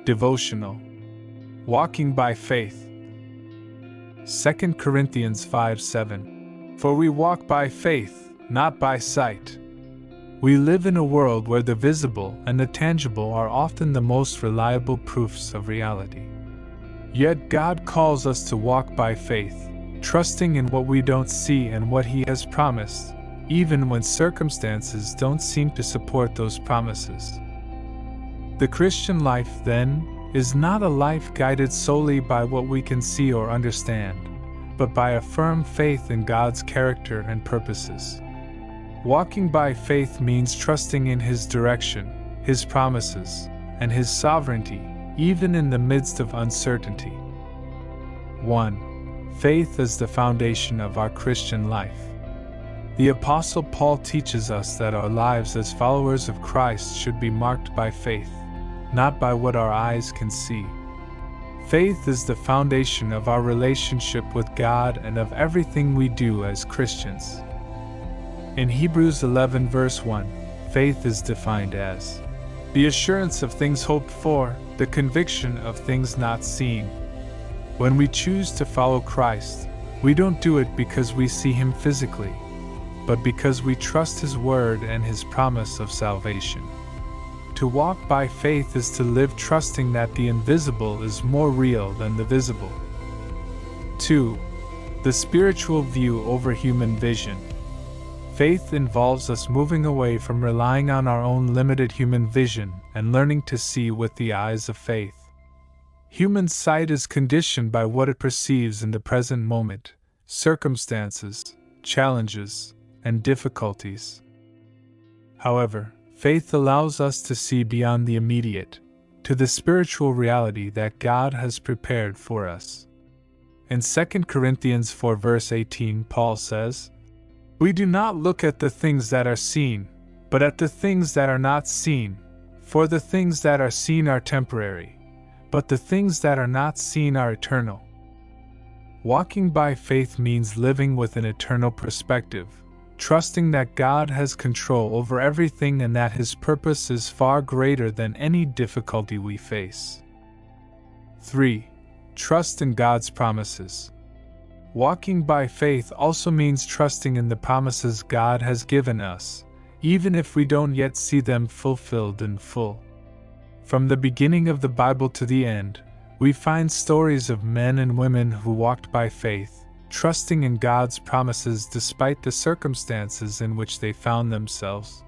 Devotional. Walking by faith. 2 Corinthians 5:7. For we walk by faith, not by sight. We live in a world where the visible and the tangible are often the most reliable proofs of reality. Yet God calls us to walk by faith, trusting in what we don't see and what He has promised, even when circumstances don't seem to support those promises. The Christian life, then, is not a life guided solely by what we can see or understand, but by a firm faith in God's character and purposes. Walking by faith means trusting in His direction, His promises, and His sovereignty, even in the midst of uncertainty. 1. Faith is the foundation of our Christian life. The Apostle Paul teaches us that our lives as followers of Christ should be marked by faith, not by what our eyes can see. Faith is the foundation of our relationship with God and of everything we do as Christians. In Hebrews 11 verse 1, faith is defined as the assurance of things hoped for, the conviction of things not seen. When we choose to follow Christ, we don't do it because we see Him physically, but because we trust His word and His promise of salvation. To walk by faith is to live trusting that the invisible is more real than the visible. 2. The spiritual view over human vision. Faith involves us moving away from relying on our own limited human vision and learning to see with the eyes of faith. Human sight is conditioned by what it perceives in the present moment, circumstances, challenges, and difficulties. However, faith allows us to see beyond the immediate, to the spiritual reality that God has prepared for us. In 2 Corinthians 4 verse 18, Paul says, "We do not look at the things that are seen, but at the things that are not seen, for the things that are seen are temporary, but the things that are not seen are eternal." Walking by faith means living with an eternal perspective, trusting that God has control over everything and that His purpose is far greater than any difficulty we face. 3. Trust in God's promises. Walking by faith also means trusting in the promises God has given us, even if we don't yet see them fulfilled in full. From the beginning of the Bible to the end, we find stories of men and women who walked by faith, trusting in God's promises despite the circumstances in which they found themselves.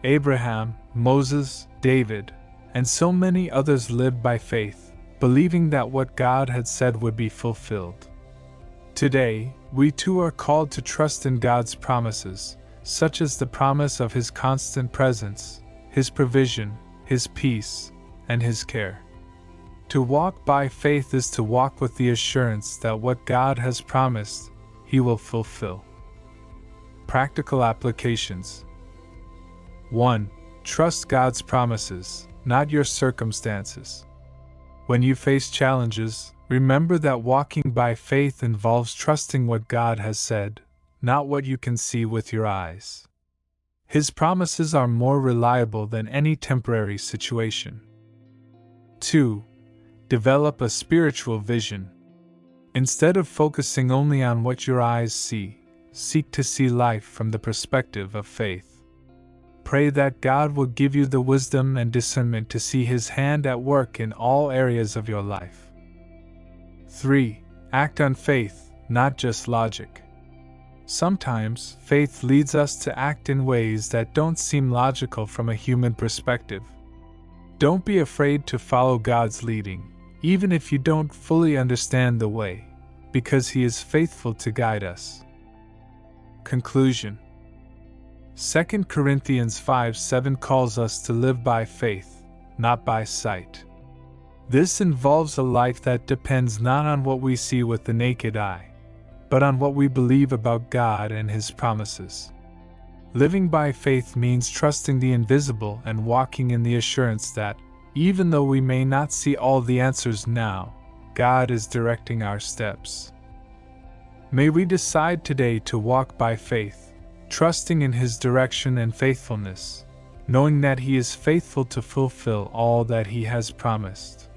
Abraham, Moses, David, and so many others lived by faith, believing that what God had said would be fulfilled. Today, we too are called to trust in God's promises, such as the promise of His constant presence, His provision, His peace, and His care. To walk by faith is to walk with the assurance that what God has promised, He will fulfill. Practical applications. 1. Trust God's promises, not your circumstances. When you face challenges, remember that walking by faith involves trusting what God has said, not what you can see with your eyes. His promises are more reliable than any temporary situation. 2. Develop a spiritual vision. Instead of focusing only on what your eyes see, seek to see life from the perspective of faith. Pray that God will give you the wisdom and discernment to see His hand at work in all areas of your life. 3. Act on faith, not just logic. Sometimes, faith leads us to act in ways that don't seem logical from a human perspective. Don't be afraid to follow God's leading, even if you don't fully understand the way, because He is faithful to guide us. Conclusion. 2 Corinthians 5:7 calls us to live by faith, not by sight. This involves a life that depends not on what we see with the naked eye, but on what we believe about God and His promises. Living by faith means trusting the invisible and walking in the assurance that, even though we may not see all the answers now, God is directing our steps. May we decide today to walk by faith, trusting in His direction and faithfulness, knowing that He is faithful to fulfill all that He has promised.